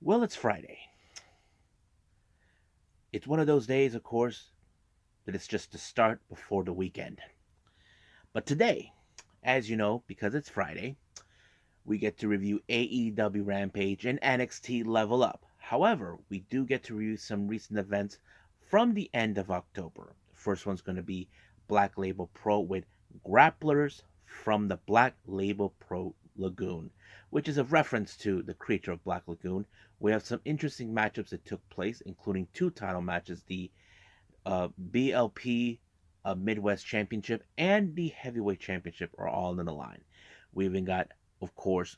Well, it's Friday. It's one of those days, of course, that it's just the start before the weekend. But today, as you know, because it's Friday, we get to review AEW Rampage and NXT Level Up. However, we do get to review some recent events from the end of October. The first one's going to be Black Label Pro with Grapplers from the Black Label Pro Lagoon, which is a reference to the creature of Black Lagoon. We have some interesting matchups that took place, including two title matches, the BLP Midwest Championship and the Heavyweight Championship are all on the line. We even got, of course,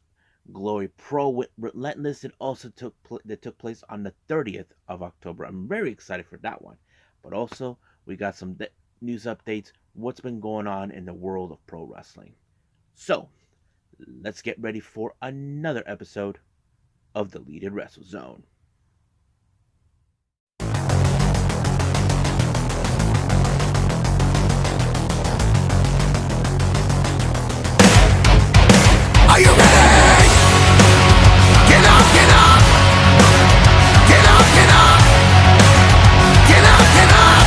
Glory Pro with Relentless that took place on the 30th of October. I'm very excited for that one. But also, we got some news updates, what's been going on in the world of pro wrestling. So, let's get ready for another episode of the Deleted Wrestle Zone. Are you ready? Get up, get up! Get up, get up! Get up, get up!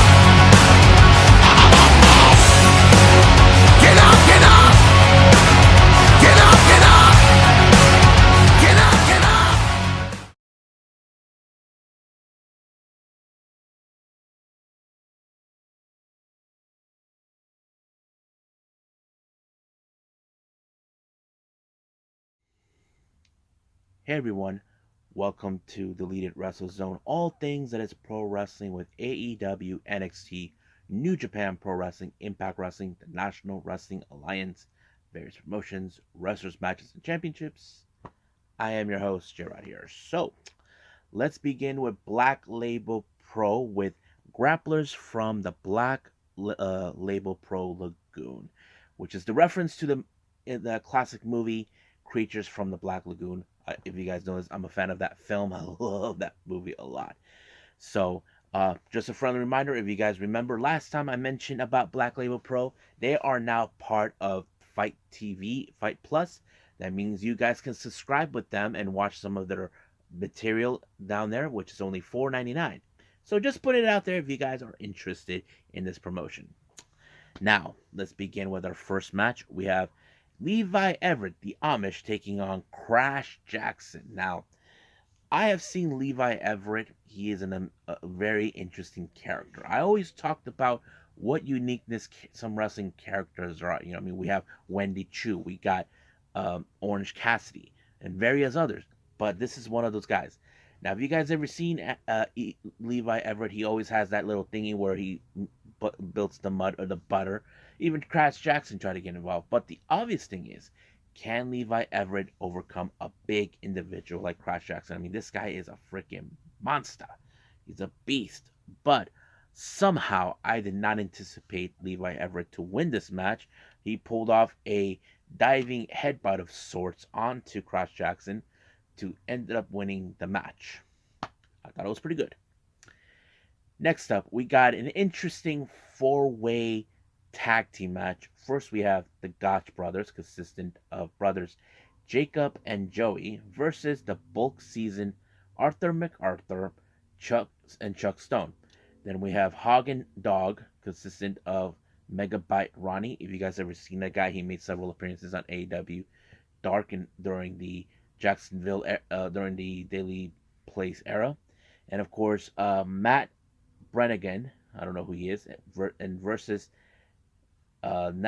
Get up, get up! Get up, get up! Get up, get up! Hey everyone, welcome to Deleted Wrestle Zone. All things that is pro wrestling with AEW, NXT, New Japan Pro Wrestling, Impact Wrestling, the National Wrestling Alliance, various promotions, wrestlers, matches, and championships. I am your host, Gerard here. So, let's begin with Black Label Pro with Grapplers from the Black Label Pro Lagoon, which is the reference to the classic movie Creatures from the Black Lagoon. If you guys know this, I'm a fan of that film. I love that movie a lot. So, just a friendly reminder, if you guys remember last time I mentioned about Black Label Pro, they are now part of Fight TV, Fight Plus. That means you guys can subscribe with them and watch some of their material down there, which is only $4.99. So just put it out there if you guys are interested in this promotion. Now, let's begin with our first match. We have Levi Everett, the Amish, taking on Crash Jackson. Now, I have seen Levi Everett. He is a very interesting character. I always talked about what uniqueness some wrestling characters are. I mean, we have Wendy Chu, we got Orange Cassidy, and various others. But this is one of those guys. Now, have you guys ever seen Levi Everett? He always has that little thingy where he builds the mud or the butter. Even Crash Jackson tried to get involved. But the obvious thing is, can Levi Everett overcome a big individual like Crash Jackson? I mean, this guy is a freaking monster. He's a beast. But somehow, I did not anticipate Levi Everett to win this match. He pulled off a diving headbutt of sorts onto Crash Jackson to end up winning the match. I thought it was pretty good. Next up, we got an interesting four-way tag team match. First, we have the Gotch brothers, consistent of brothers Jacob and Joey, versus the bulk season Arthur MacArthur, Chuck Stone. Then we have Hog and Dog, consistent of Megabyte Ronnie. If you guys ever seen that guy, he made several appearances on AEW Dark and during the Jacksonville during the Daily Place era. And of course, Matt Brannigan, I don't know who he is, and versus Nartude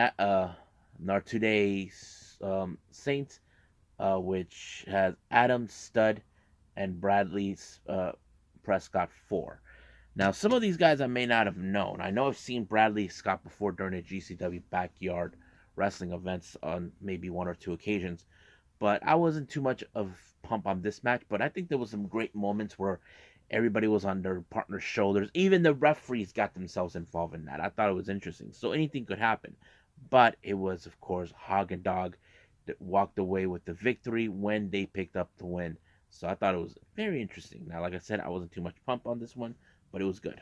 Saint, which has Adam Stud and Bradley Prescott 4. Now, some of these guys I may not have known. I know I've seen Bradley Scott before during the GCW backyard wrestling events on maybe one or two occasions, but I wasn't too much of pump on this match. But I think there was some great moments where everybody was on their partner's shoulders. Even the referees got themselves involved in that. I thought it was interesting. So anything could happen. But it was, of course, Hog and Dog that walked away with the victory when they picked up the win. So I thought it was very interesting. Now, like I said, I wasn't too much pump on this one, but it was good.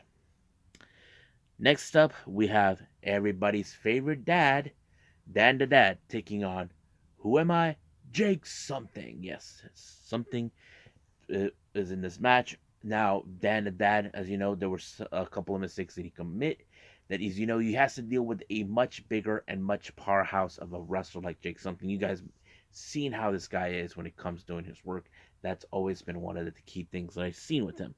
Next up, we have everybody's favorite dad, Dan the Dad, taking on Who Am I? Jake something. Yes, something is in this match. Now, Dan the Dad, as you know, there were a couple of mistakes that he commit. That is, he has to deal with a much bigger and much powerhouse of a wrestler like Jake. Something you guys seen how this guy is when it comes doing his work. That's always been one of the key things that I've seen with him.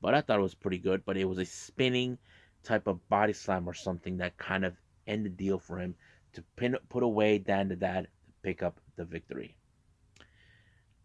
But I thought it was pretty good. But it was a spinning type of body slam or something that kind of ended the deal for him to put away Dan the Dad to pick up the victory.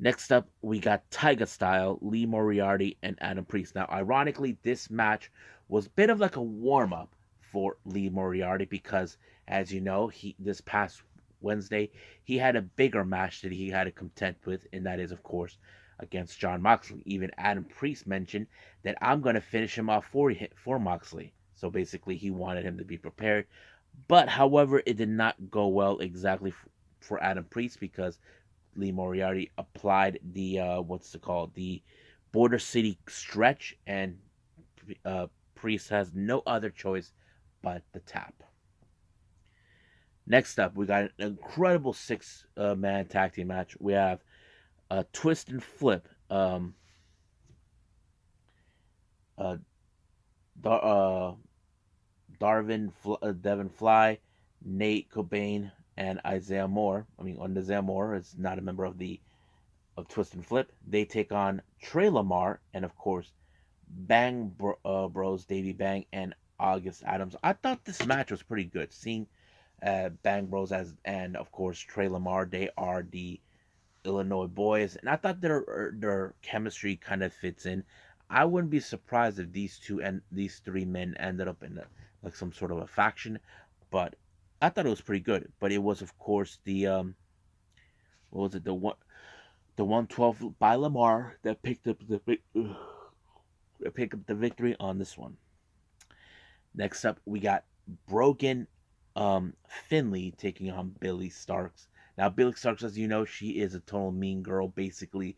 Next up, we got Tiger Style, Lee Moriarty, and Adam Priest. Now, ironically, this match was a bit of like a warm up for Lee Moriarty because, as you know, he this past Wednesday he had a bigger match that he had to contend with, and that is, of course, against John Moxley. Even Adam Priest mentioned that I'm going to finish him off for Moxley. So basically, he wanted him to be prepared. But however, it did not go well exactly for Adam Priest because Lee Moriarty applied the what's it called, the Border City stretch, and Priest has no other choice but the tap. Next up, we got an incredible six-man tag team match. We have a twist and flip. Uh, Dar- uh, Devin Fly, Nate Cobain, and Isaiah Moore. I mean, Isaiah Moore is not a member of Twist and Flip. They take on Trey Lamar and, of course, Bros, Davey Bang, and August Adams. I thought this match was pretty good. Seeing Bang Bros and, of course, Trey Lamar, they are the Illinois boys, and I thought their chemistry kind of fits in. I wouldn't be surprised if these three men ended up in like some sort of a faction, but I thought it was pretty good. But it was, of course, the what was it, the 112 by Lamar that picked up the victory on this one. Next up, we got Brogan Finley taking on Billy Starks. Now, Billy Starks, as you know, she is a total mean girl, basically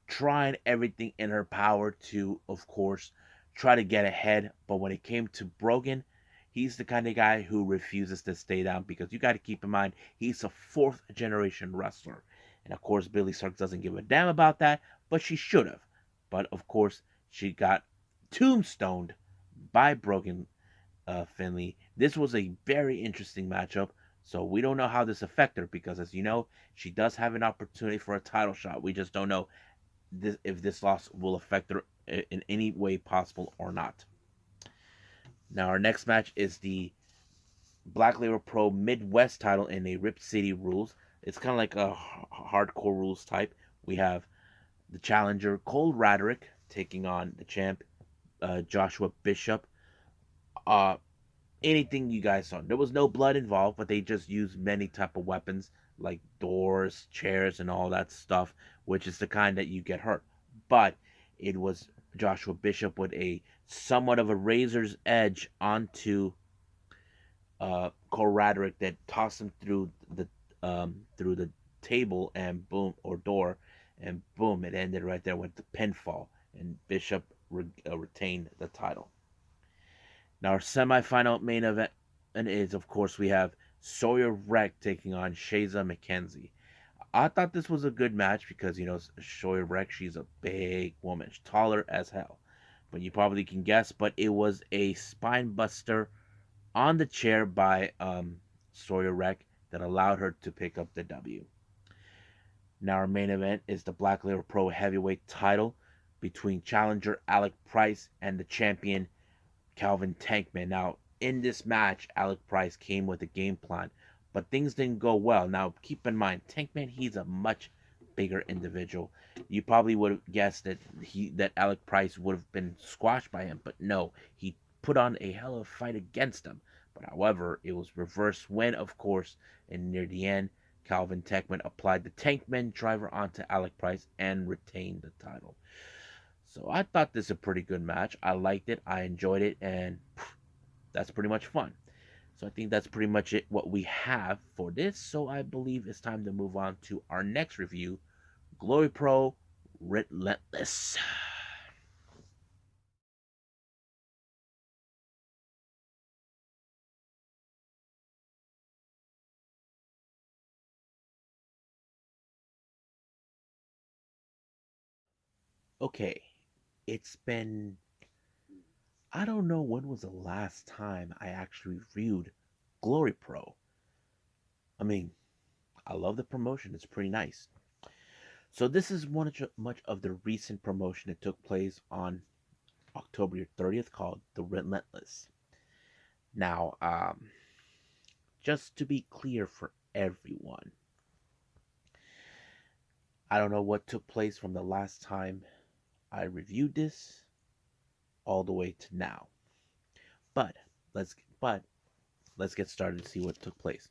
trying everything in her power to, of course, try to get ahead. But when it came to Brogan, he's the kind of guy who refuses to stay down because you got to keep in mind he's a fourth generation wrestler. And of course, Billy Starks doesn't give a damn about that, but she should have. But of course, she got tombstoned by Brogan Finley. This was a very interesting matchup. So we don't know how this affected her because, as you know, she does have an opportunity for a title shot. We just don't know if this loss will affect her in any way possible or not. Now, our next match is the Black Label Pro Midwest title in a Rip City Rules. It's kind of like a hardcore rules type. We have the challenger Cole Radrick taking on the champ Joshua Bishop. Uh, Anything you guys saw. There was no blood involved, but they just used many type of weapons like doors, chairs, and all that stuff, which is the kind that you get hurt. But it was Joshua Bishop with a somewhat of a razor's edge onto Cole Radrick that tossed him through the table and boom, or door, and boom, it ended right there with the pinfall, and Bishop retained the title. Now, our semifinal main event is, of course, we have Sawyer Wreck taking on Shaza McKenzie. I thought this was a good match because, Sawyer Wreck, she's a big woman. She's taller as hell. But you probably can guess, but it was a spine buster on the chair by Sawyer Wreck that allowed her to pick up the W. Now, our main event is the Black Label Pro Heavyweight title between challenger Alec Price and the champion Calvin Tankman. Now, in this match, Alec Price came with a game plan, but things didn't go well. Now, keep in mind, Tankman, he's a much bigger individual. You probably would have guessed that Alec Price would have been squashed by him, but no, he put on a hell of a fight against him. But however, it was reversed when, of course, and near the end, Calvin Tankman applied the Tankman driver onto Alec Price and retained the title. So I thought this was a pretty good match. I liked it. I enjoyed it. And that's pretty much fun. So I think that's pretty much it, what we have for this. So I believe it's time to move on to our next review, Glory Pro Relentless. Okay, it's been, I don't know when was the last time I actually reviewed Glory Pro. I mean, I love the promotion, it's pretty nice. So this is much of the recent promotion that took place on October 30th called the Relentless. Now, just to be clear for everyone, I don't know what took place from the last time I reviewed this all the way to now. But let's but let's get started to see what took place.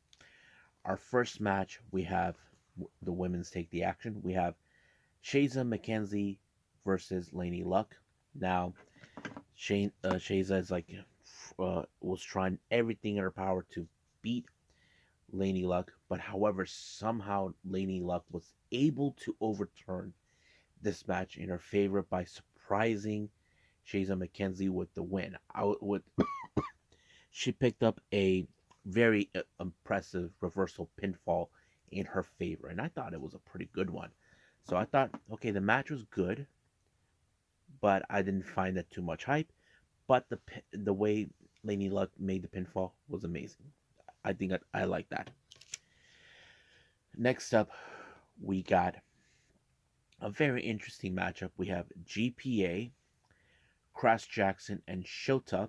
Our first match, we have the women's take the action. We have Shaza McKenzie versus Laney Luck. Now, Shaza is like was trying everything in her power to beat Laney Luck, but however, somehow Laney Luck was able to overturn this match in her favor by surprising Shaza McKenzie with the win. She picked up a very impressive reversal pinfall in her favor, and I thought it was a pretty good one. So I thought, okay, the match was good, but I didn't find that too much hype. But the way Laney Luck made the pinfall was amazing. I think I like that. Next up, we got a very interesting matchup. We have GPA, Crash Jackson, and Shota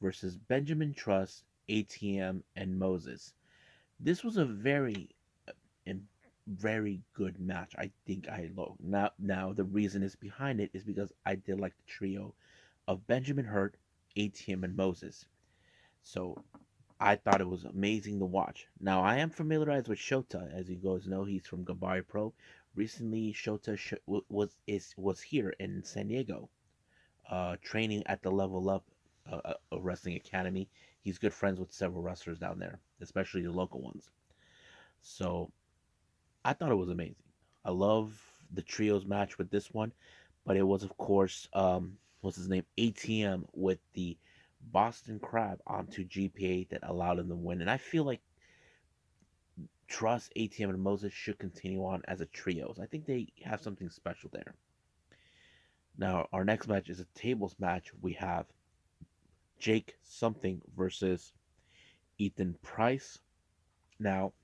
versus Benjamin Trust, ATM, and Moses. This was a very good match. I think I low. Now the reason is behind it is because I did like the trio of Benjamin Hurt, ATM, and Moses. So I thought it was amazing to watch. Now I am familiarized with Shota, as you guys know, he's from Gabari Pro. Recently, Shota was here in San Diego, training at the Level Up Wrestling Academy. He's good friends with several wrestlers down there, especially the local ones. So I thought it was amazing. I love the trios match with this one, but it was of course what's his name, ATM, with the Boston Crab onto GPA that allowed him to win. And I feel like Trust, ATM, and Moses should continue on as a trios. I think they have something special there. Now our next match is a tables match. We have Jake something versus Ethan Price. Now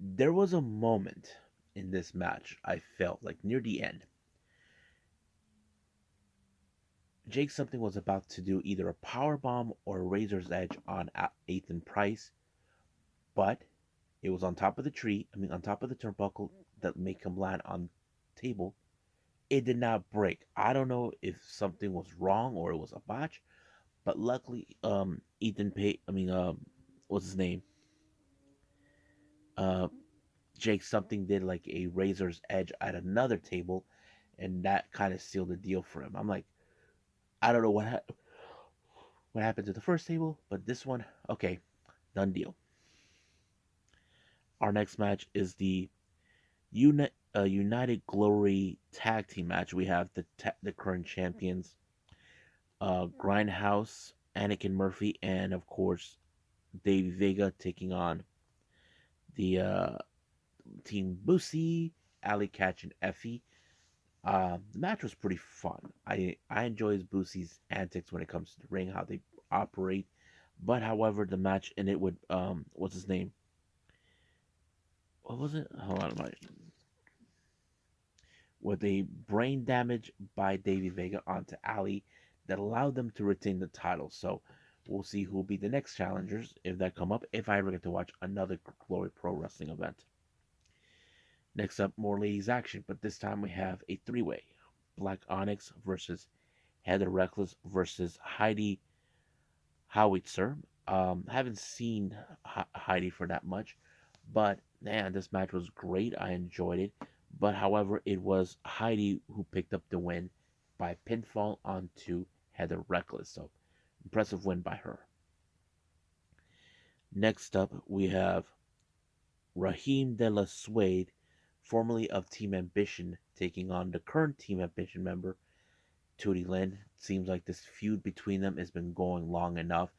there was a moment in this match I felt like near the end Jake something was about to do either a power bomb or a razor's edge on Ethan Price, but it was on top of the tree. I mean, on top of the turnbuckle that make him land on the table. It did not break. I don't know if something was wrong or it was a botch, but luckily, Ethan Pay. I mean, what's his name? Uh, Jake something did like a razor's edge at another table, and that kind of sealed the deal for him. I'm like, I don't know what happened to the first table, but this one, okay, done deal. Our next match is the United Glory tag team match. We have the current champions, Grindhouse, Anakin Murphy, and of course Davey Vega taking on the team Bussy, Ali Catch, and Effie. The match was pretty fun. I enjoy Bussy's antics when it comes to the ring, how they operate. But however, the match and it would what's his name? What was it? Hold on, with a brain damage by Davey Vega onto Ali that allowed them to retain the title. So we'll see who will be the next challengers if that come up, if I ever get to watch another Glory Pro Wrestling event. Next up, more ladies action, but this time we have a three-way. Black Onyx versus Heather Reckless versus Heidi Howitzer. Haven't seen Heidi for that much, but man, this match was great. I enjoyed it. But however, it was Heidi who picked up the win by pinfall onto Heather Reckless. So impressive win by her. Next up, we have Raheem De La Suede, formerly of Team Ambition, taking on the current Team Ambition member, Tootie Lynn. Seems like this feud between them has been going long enough.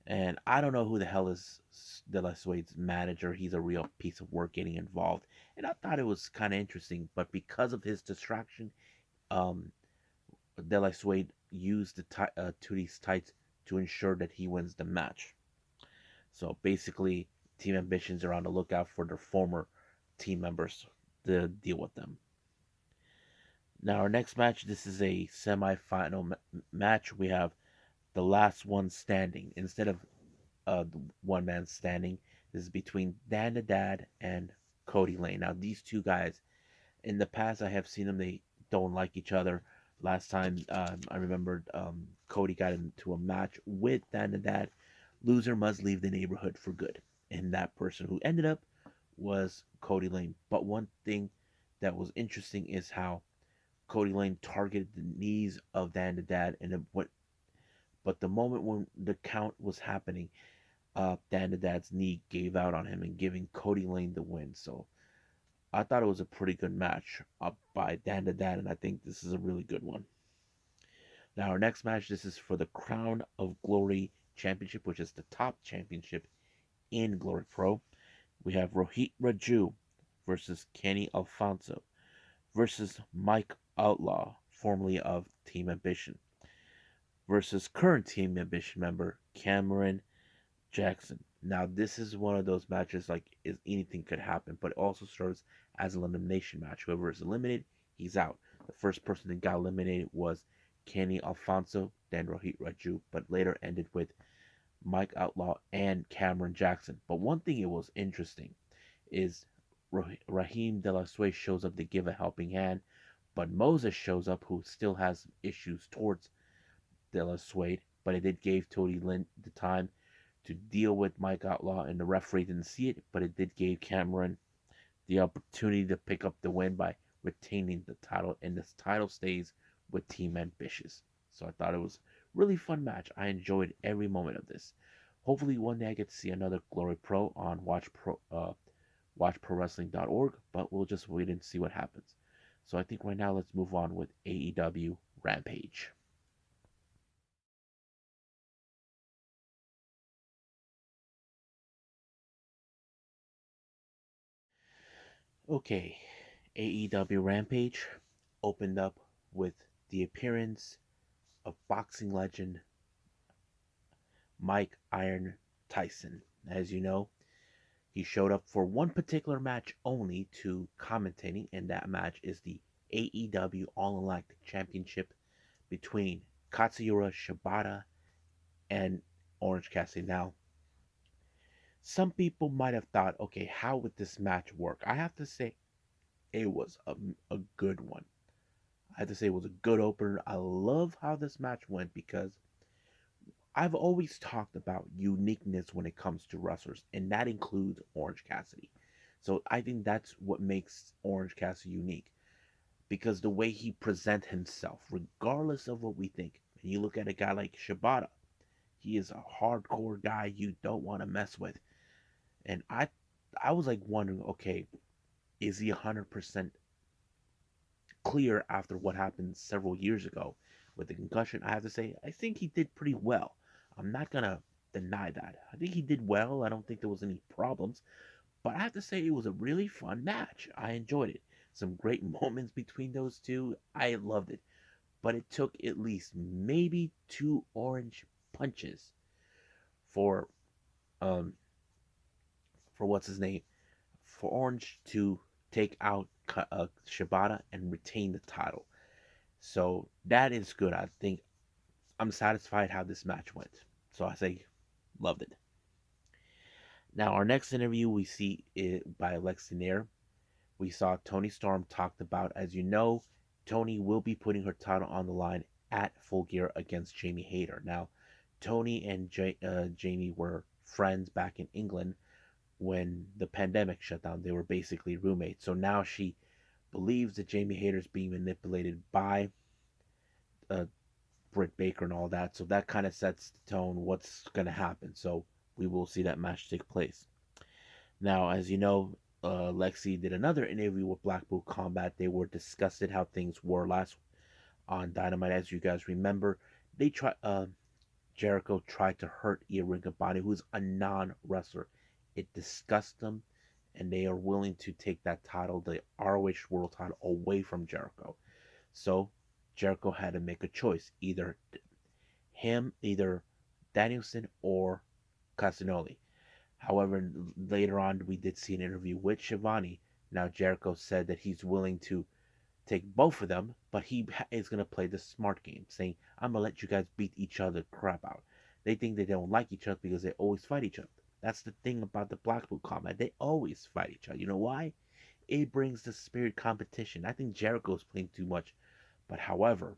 And I don't know who the hell is De La Suede's manager. He's a real piece of work getting involved. And I thought it was kind of interesting, but because of his distraction, um, De La Suede used Tootie's tights to ensure that he wins the match. So basically, Team Ambitions are on the lookout for their former team members to deal with them. Now, our next match, this is a semi-final match. We have the last one standing instead of the one man standing. This is between Dan the Dad and Cody Lane. Now, these two guys, in the past, I have seen them. They don't like each other. Last time, I remember Cody got into a match with Dan the Dad. Loser must leave the neighborhood for good. And that person who ended up was Cody Lane. But one thing that was interesting is how Cody Lane targeted the knees of Dan the Dad, and but the moment when the count was happening, Dan the Dad's knee gave out on him and giving Cody Lane the win. So I thought it was a pretty good match by Dan the Dad, and I think this is a really good one. Now our next match, this is for the Crown of Glory Championship, which is the top championship in Glory Pro. We have Rohit Raju versus Kenny Alfonso versus Mike Outlaw, formerly of Team Ambition, versus current Team Ambition member Cameron Jackson. Now, this is one of those matches like is anything could happen, but it also serves as an elimination match. Whoever is eliminated, he's out. The first person that got eliminated was Kenny Alfonso, then Rohit Raju, but later ended with Mike Outlaw and Cameron Jackson. But one thing it was interesting is Raheem De La Suey shows up to give a helping hand, but Moses shows up who still has issues towards De La Suede, but it did give Tony Lynn the time to deal with Mike Outlaw, and the referee didn't see it, but it did give Cameron the opportunity to pick up the win by retaining the title, and this title stays with Team Ambitious. So I thought it was a really fun match. I enjoyed every moment of this. Hopefully one day I get to see another Glory Pro on watchprowrestling.org, but we'll just wait and see what happens. So I think right now let's move on with AEW Rampage. Okay, AEW Rampage opened up with the appearance of boxing legend Mike Iron Tyson. As you know, he showed up for one particular match only to commentating, and that match is the AEW All Elite Championship between Katsuyori Shibata and Orange Cassidy. Now, some people might have thought, okay, how would this match work? I have to say, it was a good one. I have to say, it was a good opener. I love how this match went because I've always talked about uniqueness when it comes to wrestlers, and that includes Orange Cassidy. So I think that's what makes Orange Cassidy unique because the way he presents himself, regardless of what we think. When you look at a guy like Shibata, he is a hardcore guy you don't want to mess with. And I was like wondering, okay, is he 100% clear after what happened several years ago with the concussion? I have to say, I think he did pretty well. I'm not going to deny that. I think he did well. I don't think there was any problems. But I have to say, it was a really fun match. I enjoyed it. Some great moments between those two. I loved it. But it took at least maybe two orange punches for um for what's his name for Orange to take out Shibata and retain the title. So that is good. I think I'm satisfied how this match went. So I say, loved it. Now, our next interview we see it by Lexi Nair. We saw Tony Storm talked about, as you know, Tony will be putting her title on the line at Full Gear against Jamie Hayter. Now, Tony and Jamie were friends back in England when the pandemic shut down. They were basically roommates. So now she believes that Jamie Hayter's being manipulated by uh, Britt Baker and all that. So that kind of sets the tone what's going to happen. So we will see that match take place. Now, as you know, Lexi did another interview with Blackpool Combat. They were discussing how things were last on Dynamite. As you guys remember, they try. Jericho tried to hurt Io Riccaboni, who's a non-wrestler. It disgusts them, and they are willing to take that title, the ROH World title, away from Jericho. So Jericho had to make a choice, either Danielson or Castagnoli. However, later on, we did see an interview with Shivani. Now Jericho said that he's willing to take both of them, but he is going to play the smart game, saying, I'm going to let you guys beat each other crap out. They think they don't like each other because they always fight each other. That's the thing about the Blackpool combat. They always fight each other. You know why? It brings the spirit competition. I think Jericho is playing too much. But however,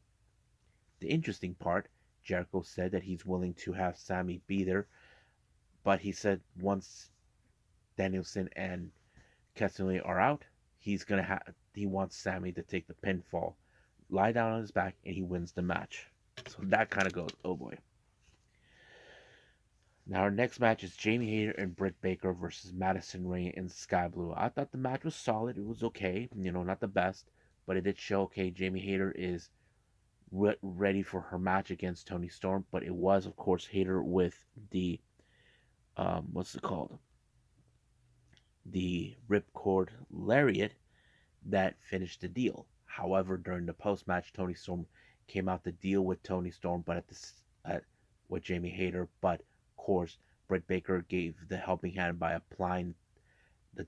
the interesting part, Jericho said that he's willing to have Sammy be there, but he said once Danielson and Castagnoli are out, he wants Sammy to take the pinfall, lie down on his back, and he wins the match. So that kind of goes, oh boy. Now our next match is Jamie Hayter and Britt Baker versus Madison Rayne and Sky Blue. I thought the match was solid. It was okay, not the best, but it did show okay. Jamie Hayter is ready for her match against Toni Storm, but it was of course Hayter with the what's it called? The ripcord lariat that finished the deal. However, during the post match, Toni Storm came out to deal with Toni Storm, but with Jamie Hayter. But of course, Britt Baker gave the helping hand by applying the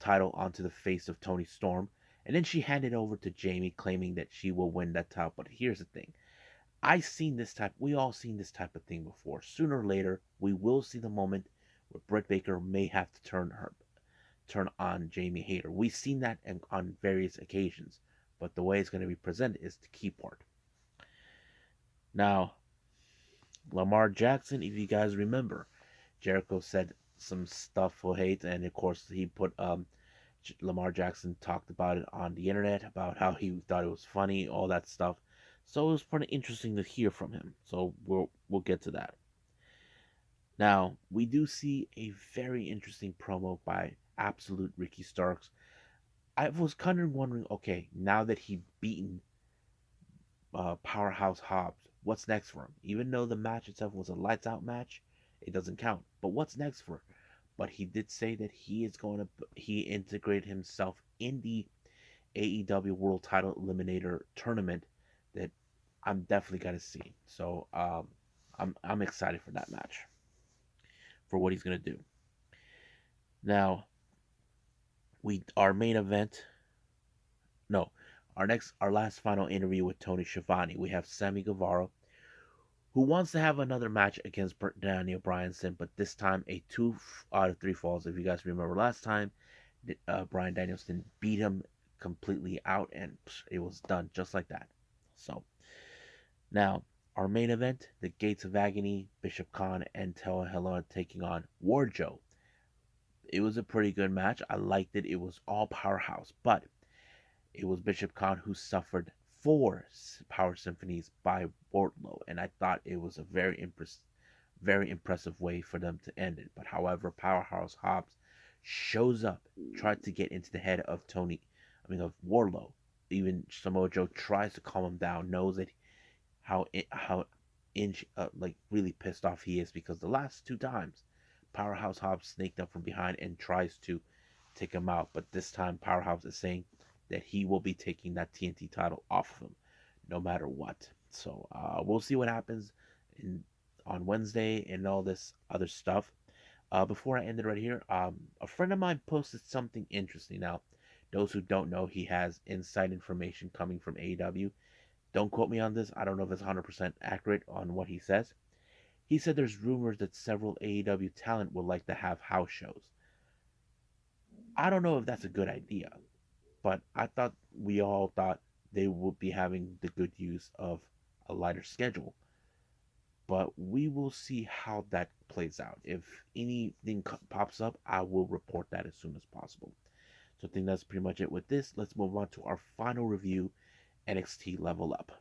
title onto the face of Toni Storm, and then she handed over to Jamie, claiming that she will win that title. But here's the thing: we all seen this type of thing before. Sooner or later, we will see the moment where Britt Baker may have to turn on Jamie Hayter. We've seen that on various occasions, but the way it's going to be presented is the key part. Now, Lamar Jackson, if you guys remember, Jericho said some stuff for hate, and of course he put Lamar Jackson talked about it on the internet about how he thought it was funny, all that stuff. So it was pretty interesting to hear from him. So we'll get to that. Now we do see a very interesting promo by Absolute Ricky Starks. I was kind of wondering, okay, now that he beaten Powerhouse Hobbs, what's next for him? Even though the match itself was a lights out match, it doesn't count. But what's next for him? But he did say that he integrated himself in the AEW World Title Eliminator tournament that I'm definitely gonna see. So I'm excited for that match, for what he's gonna do. Now our main event, no, our last final interview with Tony Schiavone. We have Sammy Guevara, who wants to have another match against Daniel Bryanson, but this time a 2 out of 3 falls. If you guys remember last time, Bryan Danielson beat him completely out, and it was done just like that. So now our main event, the Gates of Agony, Bishop Khan and Toa Helena taking on WarJoe. It was a pretty good match. I liked it. It was all powerhouse, but it was Bishop Khan who suffered 4 power symphonies by Wardlow, and I thought it was a very impressive way for them to end it. But however, Powerhouse Hobbs shows up, tried to get into the head of of Wardlow. Even Samoa Joe tries to calm him down, knows that how like really pissed off he is because the last 2 times Powerhouse Hobbs snaked up from behind and tries to take him out, but this time Powerhouse is saying that he will be taking that TNT title off of him, no matter what. So we'll see what happens on Wednesday and all this other stuff. Before I end it right here, a friend of mine posted something interesting. Now, those who don't know, he has inside information coming from AEW. Don't quote me on this. I don't know if it's 100% accurate on what he says. He said there's rumors that several AEW talent would like to have house shows. I don't know if that's a good idea, but I thought we all thought they would be having the good use of a lighter schedule. But we will see how that plays out. If anything pops up, I will report that as soon as possible. So I think that's pretty much it with this. Let's move on to our final review, NXT Level Up.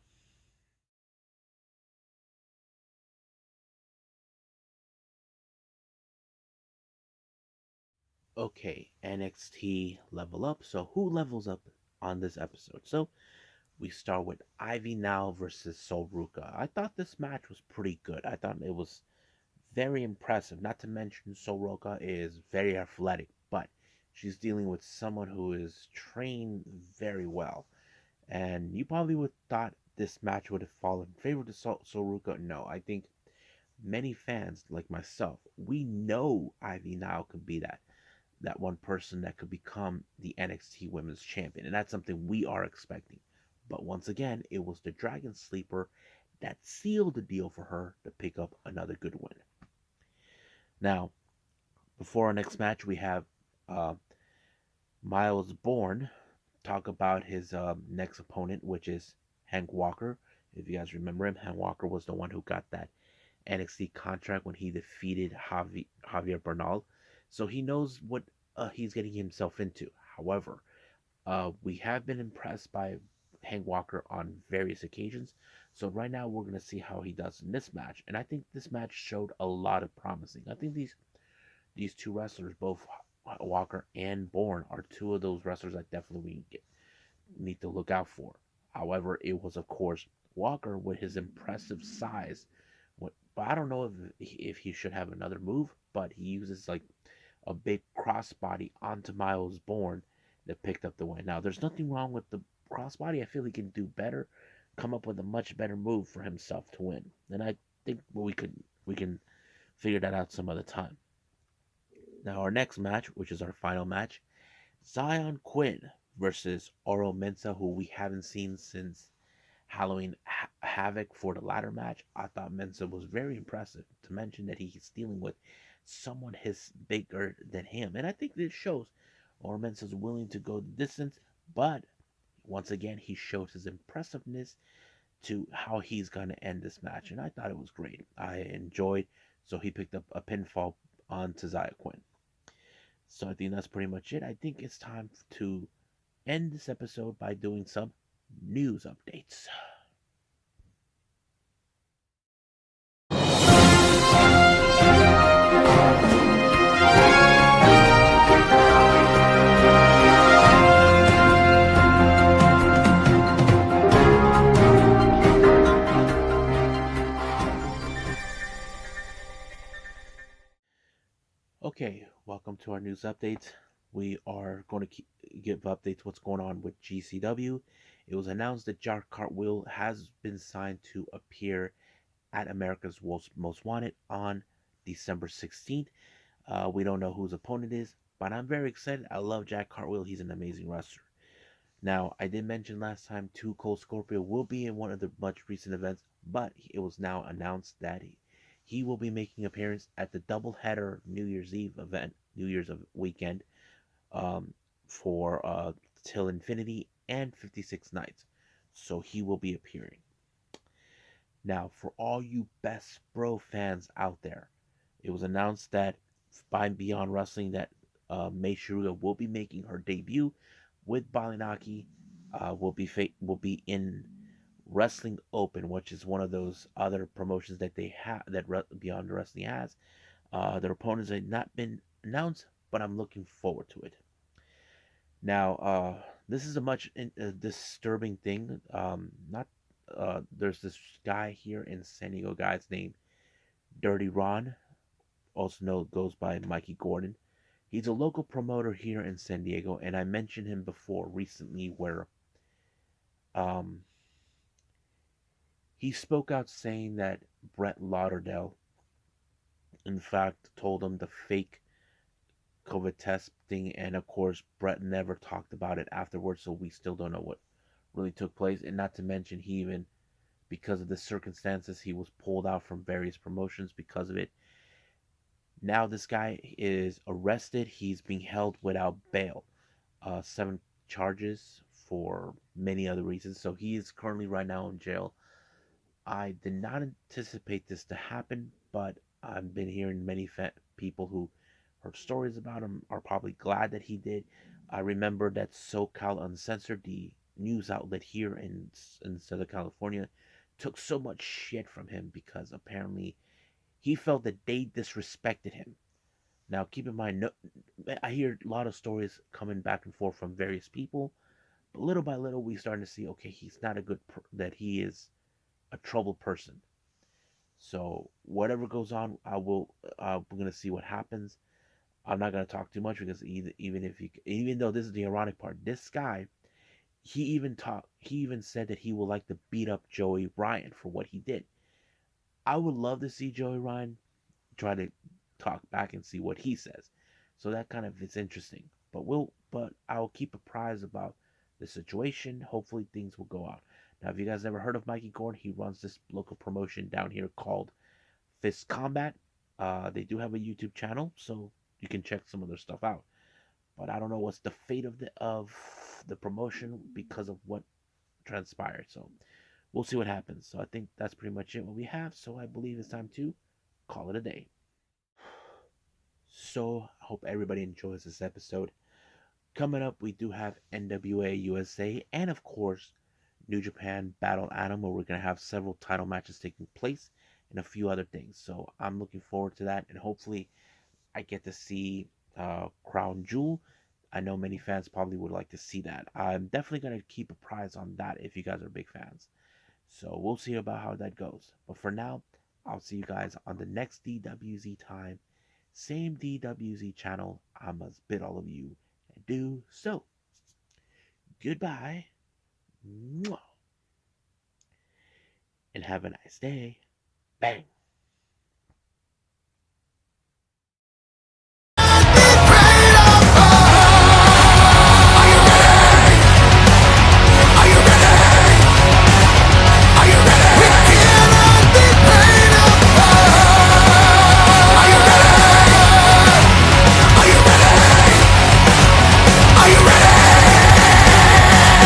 Okay, NXT Level Up. So who levels up on this episode? So We start with Ivy Now versus Solruka. I thought this match was pretty good. I thought it was very impressive. Not to mention, Solruka is very athletic, but she's dealing with someone who is trained very well. And you probably would thought this match would have fallen in favor to Solruka. No, I think many fans like myself, we know Ivy Now could be that one person that could become the NXT Women's Champion, and that's something we are expecting. But once again, it was the Dragon Sleeper that sealed the deal for her to pick up another good win. Now, before our next match, we have uh, Miles Bourne talk about his next opponent, which is Hank Walker. If you guys remember him, Hank Walker was the one who got that NXT contract when he defeated Javier Bernal. So he knows what he's getting himself into. However, we have been impressed by Hank Walker on various occasions. So right now we're going to see how he does in this match. And I think this match showed a lot of promising. I think these two wrestlers, both Walker and Bourne, are two of those wrestlers that definitely need to look out for. However, it was of course Walker with his impressive size. But I don't know if he should have another move, but he uses like a big crossbody onto Miles Bourne that picked up the win. Now, there's nothing wrong with the crossbody. I feel he can do better, come up with a much better move for himself to win. And I think we can figure that out some other time. Now, our next match, which is our final match, Zion Quinn versus Oro Mensa, who we haven't seen since Halloween Havoc for the ladder match. I thought Mensa was very impressive. To mention that he's dealing with someone his bigger than him, and I think this shows Oro Mensa's willing to go the distance. But once again, he shows his impressiveness to how he's going to end this match, and I thought it was great. I enjoyed. So he picked up a pinfall on Zion Quinn. So I think that's pretty much it. I think it's time to end this episode by doing some news updates. Okay, welcome to our news updates. We are going to give updates what's going on with GCW. It was announced that Jack Cartwheel has been signed to appear at America's Most Wanted on December 16th. We don't know whose opponent is, but I'm very excited. I love Jack Cartwheel. He's an amazing wrestler. Now, I did mention last time Too Cold Scorpio will be in one of the much recent events, but it was now announced that he will be making appearance at the doubleheader New Year's Eve event, New Year's weekend, um, for Till Infinity and 56 Nights. So he will be appearing. Now, for all you Best Bro fans out there, it was announced that by Beyond Wrestling that Mei Shiruga will be making her debut with Balinaki. Will be in Wrestling Open, which is one of those other promotions that they have that Beyond Wrestling has. Their opponents have not been announced, but I'm looking forward to it. Now, this is a much disturbing thing. Not There's this guy here in San Diego, guy's named Dirty Ron, also known goes by Mikey Gordon. He's a local promoter here in San Diego, and I mentioned him before recently, where um, he spoke out saying that Brett Lauderdale, in fact, told him the fake COVID testing, and of course, Brett never talked about it afterwards, so we still don't know what really took place. And not to mention, he even, because of the circumstances, he was pulled out from various promotions because of it. Now, this guy is arrested. He's being held without bail. Seven charges for many other reasons. So he is currently right now in jail. I did not anticipate this to happen, but I've been hearing many people who heard stories about him are probably glad that he did. I remember that SoCal Uncensored, the news outlet here in Southern California, took so much shit from him because apparently he felt that they disrespected him. Now, keep in mind, no, I hear a lot of stories coming back and forth from various people, But little by little, we starting to see, okay, he's not a that he is a troubled person. So whatever goes on, we're gonna see what happens. I'm not gonna talk too much because even though this is the ironic part, this guy, he even said that he would like to beat up Joey Ryan for what he did. I would love to see Joey Ryan try to talk back and see what he says. So that kind of is interesting. But I'll keep apprised about the situation. Hopefully things will go out. Now, if you guys never heard of Mikey Gordon, he runs this local promotion down here called Fist Combat. They do have a YouTube channel, so you can check some of their stuff out. But I don't know what's the fate of the promotion because of what transpired. So we'll see what happens. So I think that's pretty much it what we have. So I believe it's time to call it a day. So I hope everybody enjoys this episode. Coming up, we do have NWA USA and, of course, New Japan Battle Anthem, where we're going to have several title matches taking place and a few other things. So I'm looking forward to that, and hopefully, I get to see Crown Jewel. I know many fans probably would like to see that. I'm definitely going to keep a prize on that if you guys are big fans. So we'll see about how that goes. But for now, I'll see you guys on the next DWZ time. Same DWZ channel. I must bid all of you adieu. So, goodbye. Mwah, and have a nice day. Bang.